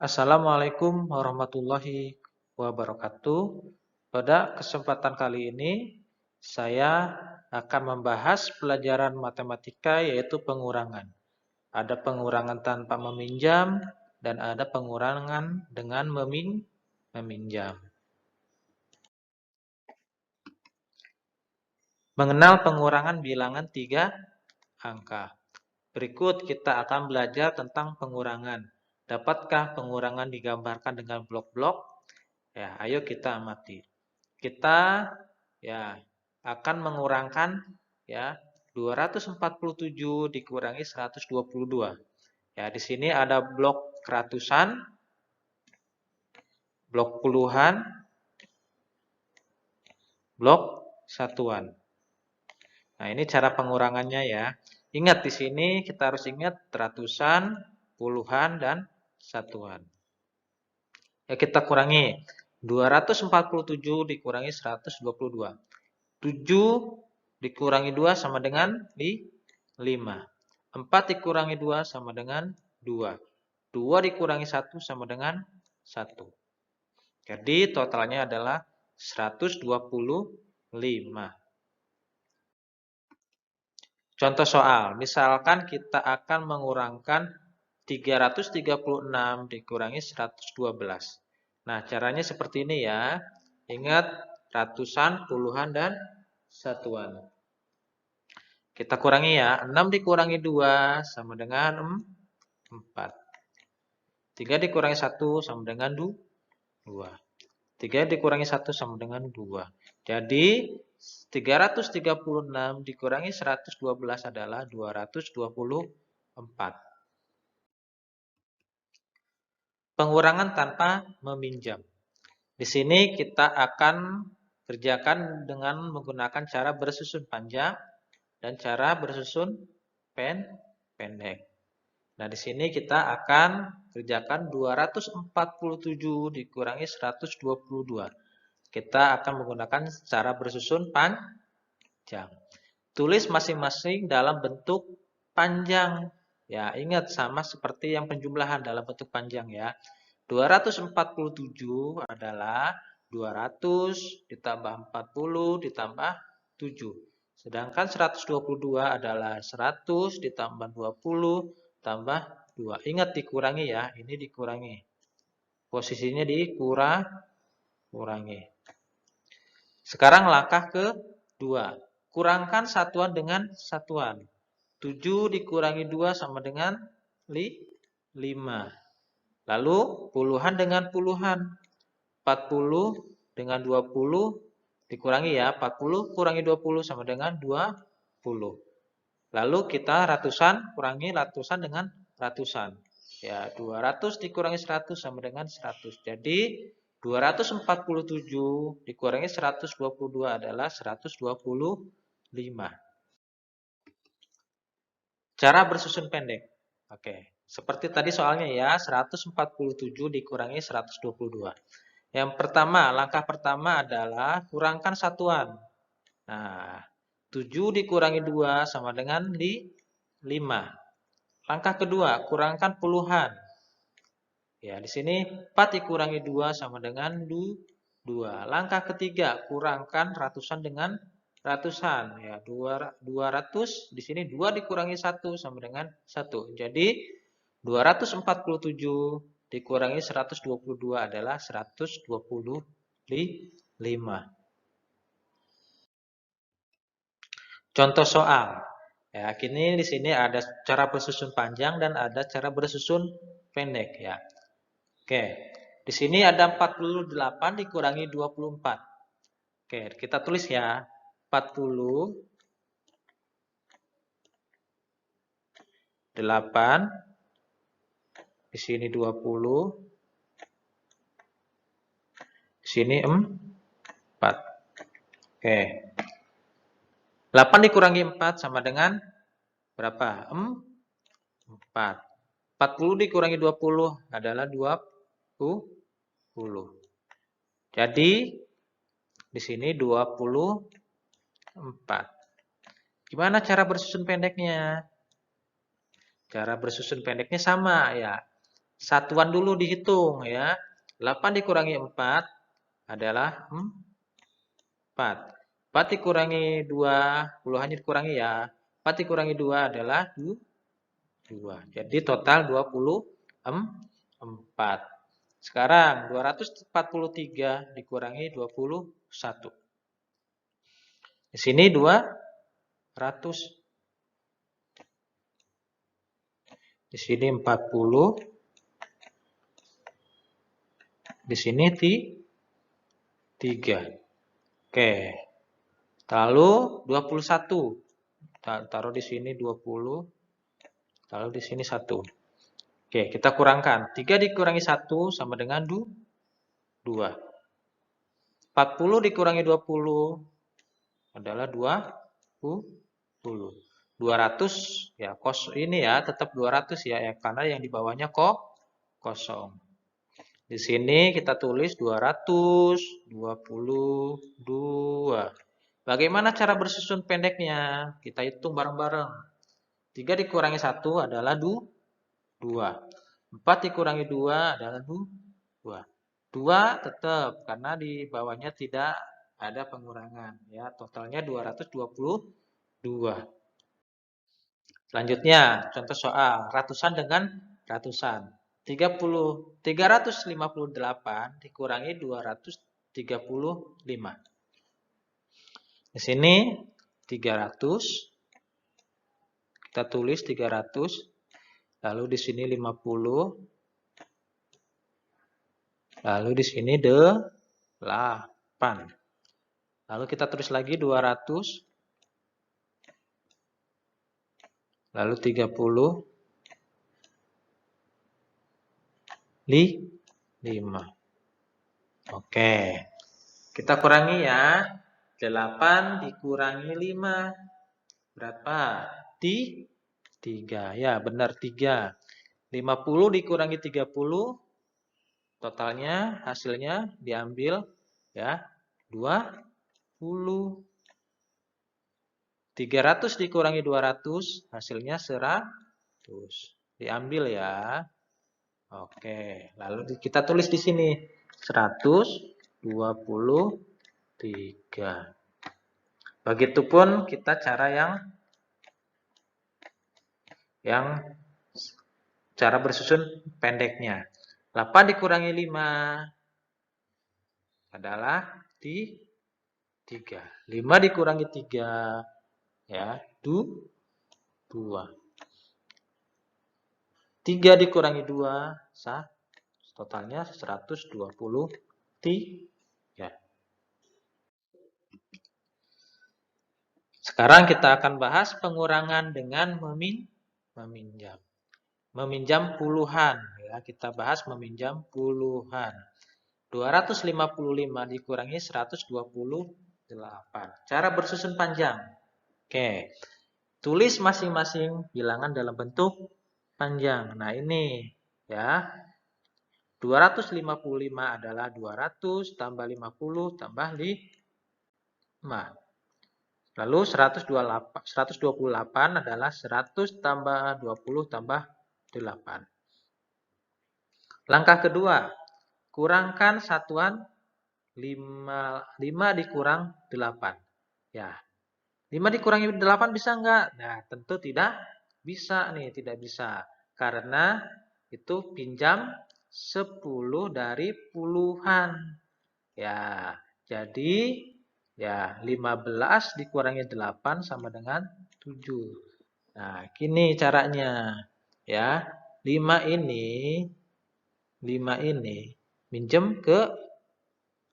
Assalamualaikum warahmatullahi wabarakatuh. Pada kesempatan kali ini, saya akan membahas pelajaran matematika yaitu pengurangan. Ada pengurangan tanpa meminjam dan ada pengurangan dengan meminjam. Mengenal pengurangan bilangan 3 angka. Berikut kita akan belajar tentang pengurangan. Dapatkah pengurangan digambarkan dengan blok-blok? Ya, ayo kita amati. Kita ya akan mengurangkan ya 247 dikurangi 122. Ya, di sini ada blok ratusan, blok puluhan, blok satuan. Nah, ini cara pengurangannya ya. Ingat di sini kita harus ingat ratusan, puluhan dan satuan. Ya, kita kurangi. 247 dikurangi 122. 7 dikurangi 2 sama dengan 5. 4 dikurangi 2 sama dengan 2. 2 dikurangi 1 sama dengan 1. Jadi totalnya adalah 125. Contoh soal, misalkan kita akan mengurangkan 336 dikurangi 112. Nah, caranya seperti ini ya. Ingat ratusan, puluhan, dan satuan. Kita kurangi ya. 6 dikurangi 2 sama dengan 4. 3 dikurangi 1 sama dengan 2. 3 dikurangi 1 sama dengan 2. Jadi 336 dikurangi 112 adalah 224. Pengurangan tanpa meminjam. Di sini kita akan kerjakan dengan menggunakan cara bersusun panjang dan cara bersusun pendek. Nah, di sini kita akan kerjakan 247 dikurangi 122. Kita akan menggunakan cara bersusun panjang. Tulis masing-masing dalam bentuk panjang. Ya, ingat sama seperti yang penjumlahan dalam bentuk panjang ya. 247 adalah 200 ditambah 40 ditambah 7. Sedangkan 122 adalah 100 ditambah 20 tambah 2. Ingat dikurangi ya, ini dikurangi. Posisinya dikurangi. Sekarang langkah kedua. Kurangkan satuan dengan satuan. 7 dikurangi 2 sama dengan 5. Lalu puluhan dengan puluhan. 40 dengan 20 dikurangi ya. 40 kurangi 20 sama dengan 20. Lalu kita ratusan kurangi ratusan dengan ratusan. Ya, 200 dikurangi 100 sama dengan 100. Jadi 247 dikurangi 122 adalah 125. Cara bersusun pendek. Oke, seperti tadi soalnya ya, 147 dikurangi 122. Yang pertama, langkah pertama adalah kurangkan satuan. Nah, 7 dikurangi 2 sama dengan 5. Langkah kedua, kurangkan puluhan. Ya, di sini 4 dikurangi 2 sama dengan 2. Langkah ketiga, kurangkan ratusan dengan ratusan. Ya, 200 di sini 2 dikurangi 1 sama dengan 1. Jadi 247 dikurangi 122 adalah 125. Contoh soal. Ya, kini di sini ada cara bersusun panjang dan ada cara bersusun pendek ya. Oke. Di sini ada 48 dikurangi 24. Oke, kita tulis ya. 48 di sini 20. Di sini 4. Oke. 8 dikurangi 4 sama dengan berapa? 4. 40 dikurangi 20 adalah 20. Jadi di sini 24. Gimana cara bersusun pendeknya? Cara bersusun pendeknya sama ya. Satuan dulu dihitung ya. 8 dikurangi 4 adalah 4. 4 dikurangi 2, puluhannya dikurangi ya. 4 dikurangi 2 adalah 2. Jadi total 24. Sekarang 243 dikurangi 21. Di sini 200. Di sini 40. Di sini 3. Oke. Lalu 21. Taruh di sini 20. Lalu di sini 1. Oke, kita kurangkan. 3 dikurangi 1 sama dengan 2. 40 dikurangi 20 adalah 20. 200 ya, ini ya tetap 200 ya, karena yang di bawahnya kosong. Di sini kita tulis 222. Bagaimana cara bersusun pendeknya? Kita hitung bareng-bareng. 3 dikurangi 1 adalah 2. 4 dikurangi 2 adalah 2. 2 tetap karena di bawahnya tidak ada pengurangan ya. Totalnya 222. Selanjutnya, contoh soal ratusan dengan ratusan. 358 dikurangi 235. Di sini 300. Kita tulis 300. Lalu di sini 50. Lalu di sini 8. Lalu kita tulis lagi 200. Lalu 30. 5. Oke. Kita kurangi ya. 8 dikurangi 5. Berapa? 3. Ya, benar 3. 50 dikurangi 30. Totalnya hasilnya diambil ya 20. 300 dikurangi 200 hasilnya 100. Diambil ya. Oke, lalu kita tulis di sini 123. Begitupun kita cara yang cara bersusun pendeknya. 8 dikurangi 5 adalah 3. 5 dikurangi 3 ya 2. 3 dikurangi 2 totalnya 123. Sekarang kita akan bahas pengurangan dengan meminjam. Meminjam puluhan ya, kita bahas meminjam puluhan. 255 dikurangi 128. Cara bersusun panjang. Oke. Tulis masing-masing bilangan dalam bentuk panjang. Nah, ini ya. 255 adalah 200 tambah 50 tambah 5. Lalu 128 adalah 100 tambah 20 tambah 8. Langkah kedua, kurangkan satuan 5 dikurang 8. Ya. 5 dikurangi 8 bisa enggak? Nah, tentu tidak bisa nih, tidak bisa. Karena itu pinjam 10 dari puluhan. Ya, jadi ya 15 dikurangi 8 sama dengan 7. Nah, gini caranya. Ya, 5 ini minjem ke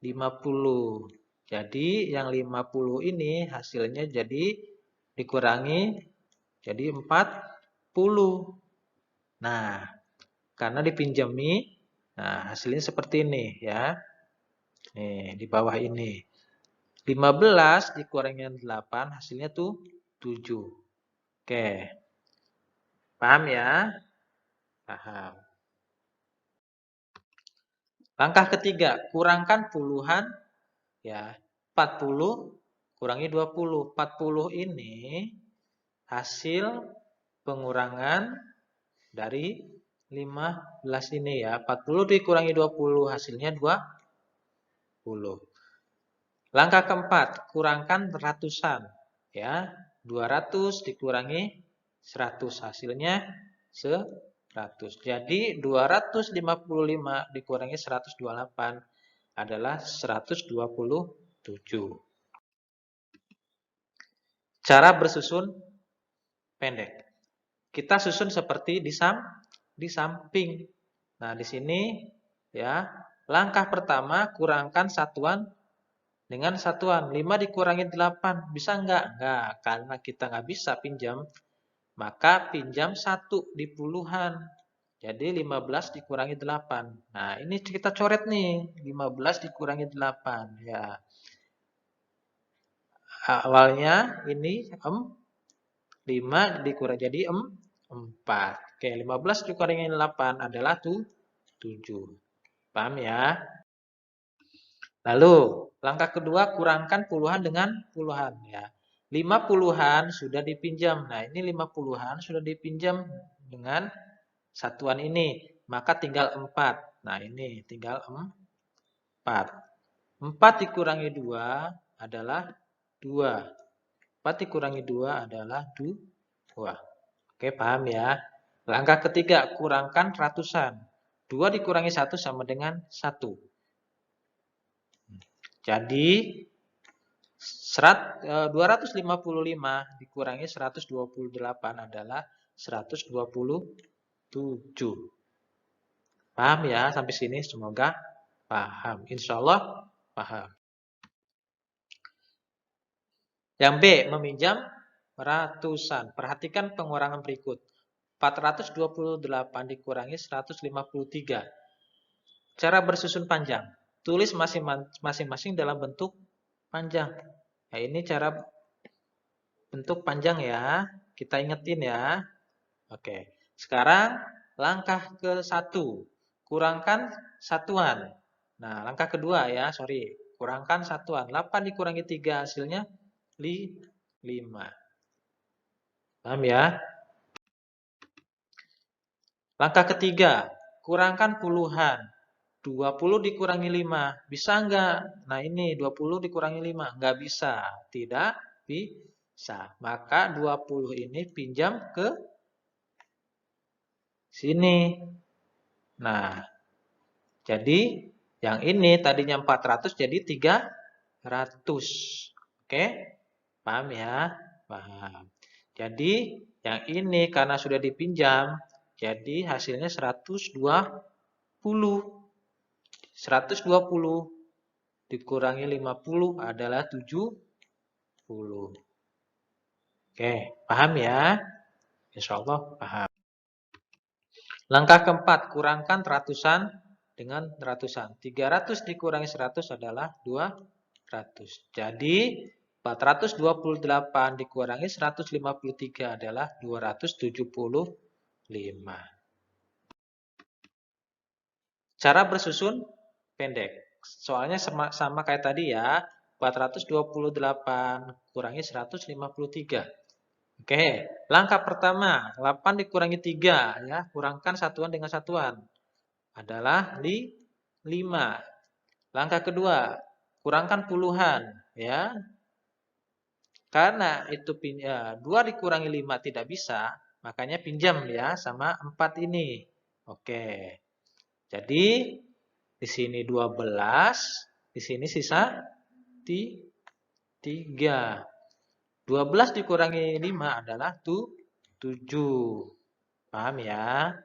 50. Jadi yang 50 ini hasilnya jadi dikurangi jadi 40. Nah, karena dipinjami, nah hasilnya seperti ini ya. Nih, di bawah ini. 15 dikurangi 8 hasilnya tuh 7. Oke. Paham ya? Paham. Langkah ketiga, kurangkan puluhan ya. 40 kurangi 20. 40 ini hasil pengurangan dari 15 ini ya. 40 dikurangi 20 hasilnya 20. Langkah keempat, kurangkan ratusan. Ya, 200 dikurangi 100 hasilnya 100. Jadi 255 dikurangi 128 adalah 127. Cara bersusun pendek. Kita susun seperti di samping. Nah, di sini ya, langkah pertama kurangkan satuan dengan satuan. 5 dikurangi 8. Bisa enggak? Enggak, karena kita enggak bisa pinjam. Maka pinjam 1 di puluhan. Jadi 15 dikurangi 8. Nah, ini kita coret nih. 15 dikurangi 8. Ya. Awalnya ini 5 dikurangi jadi 4. Oke, 15 dikurangi 8 adalah 7. Paham ya? Lalu, langkah kedua kurangkan puluhan dengan puluhan ya. 5 puluhan sudah dipinjam. Nah, ini 5 puluhan sudah dipinjam dengan satuan ini. Maka tinggal 4. Nah, ini tinggal 4. 4 dikurangi 2 adalah 2. 4 dikurangi 2 adalah 2. Oke, paham ya? Langkah ketiga, kurangkan ratusan. 2 dikurangi 1 sama dengan 1. Jadi 255 dikurangi 128 adalah 127. Paham ya sampai sini? Semoga paham. Insya Allah paham. Yang B, meminjam ratusan. Perhatikan pengurangan berikut. 428 dikurangi 153. Cara bersusun panjang. Tulis masing-masing dalam bentuk panjang. Nah, ini cara bentuk panjang ya. Kita ingetin ya. Oke. Sekarang langkah ke-1. Kurangkan satuan. Nah, langkah kedua ya, sorry. Kurangkan satuan. 8 dikurangi 3 hasilnya 5. Paham ya? Langkah ketiga, kurangkan puluhan. 20 dikurangi 5. Bisa enggak? Nah, ini 20 dikurangi 5. Enggak bisa. Tidak bisa. Maka 20 ini pinjam ke sini. Nah, jadi yang ini tadinya 400 jadi 300. Oke? Paham ya? Paham. Jadi yang ini karena sudah dipinjam, jadi hasilnya 120. 120 dikurangi 50 adalah 70. Oke, paham ya? Insya Allah paham. Langkah keempat, kurangkan ratusan dengan ratusan. 300 dikurangi 100 adalah 200. Jadi 428 dikurangi 153 adalah 275. Cara bersusun pendek. Soalnya sama kayak tadi ya. 428 kurangi 153. Oke, langkah pertama, 8 dikurangi 3 ya, kurangkan satuan dengan satuan adalah 5. Langkah kedua, kurangkan puluhan ya. Karena itu 2 dikurangi 5 tidak bisa, makanya pinjam ya sama 4 ini. Oke. Jadi di sini 12, di sini sisa 3. 12 dikurangi 5 adalah 7. Paham ya?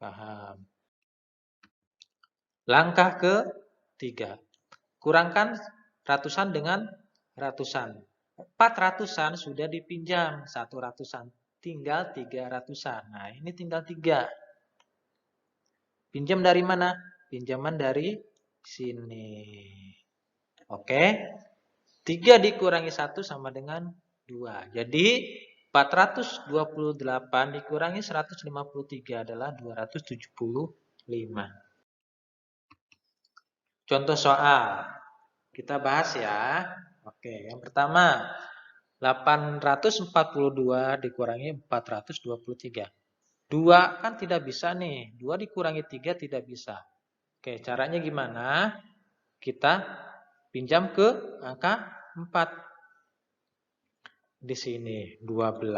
Paham. Langkah ke-3. Kurangkan ratusan dengan ratusan. 4 ratusan sudah dipinjam, 1 ratusan. Tinggal 3 ratusan. Nah, ini tinggal 3. Pinjam dari mana? Pinjaman dari sini. Oke. 3 dikurangi 1 sama dengan 2. Jadi 428 dikurangi 153 adalah 275. Contoh soal. Kita bahas ya. Oke, yang pertama 842 dikurangi 423. 2 kan tidak bisa nih. 2 dikurangi 3 tidak bisa. Oke, caranya gimana? Kita pinjam ke angka 4. Di sini 12.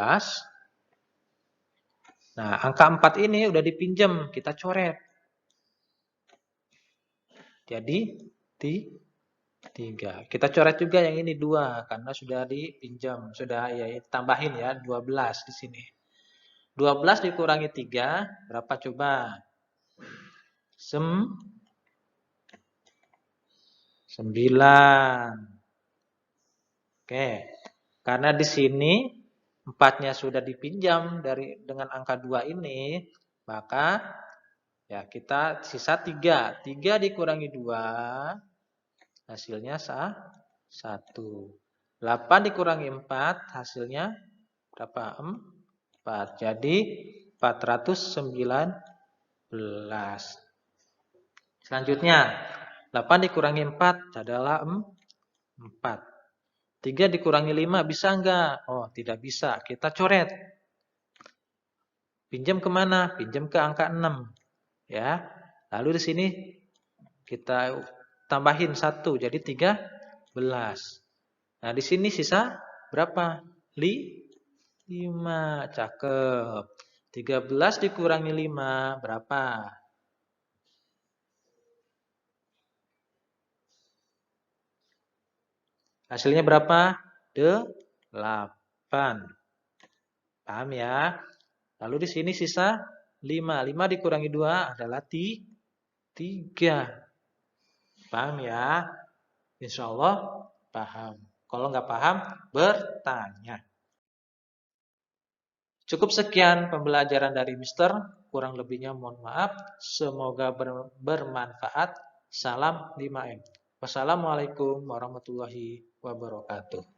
Nah, angka 4 ini udah dipinjam, kita coret. Jadi 3. Kita coret juga yang ini 2 karena sudah dipinjam, sudah ya tambahin ya 12 di sini. 12 dikurangi 3 berapa coba? 9. Oke. Karena di sini 4-nya sudah dipinjam dengan angka 2 ini, maka ya kita sisa 3. 3 dikurangi 2 hasilnya 1. 8 dikurangi 4 hasilnya berapa? 4. Jadi 419. Selanjutnya 8 dikurangi 4 adalah 4. 3 dikurangi 5 bisa enggak? Oh, tidak bisa. Kita coret. Pinjam kemana? Pinjam ke angka 6. Ya. Lalu di sini kita tambahin 1 jadi 13. Nah, di sini sisa berapa? 5. Cakep. 13 dikurangi 5 berapa? Hasilnya berapa? 8. Paham ya? Lalu di sini sisa 5. 5 dikurangi 2 adalah 3. Paham ya? Insya Allah paham. Kalau nggak paham, bertanya. Cukup sekian pembelajaran dari Mister. Kurang lebihnya mohon maaf. Semoga bermanfaat. Salam 5M. Wassalamualaikum warahmatullahi wabarakatuh.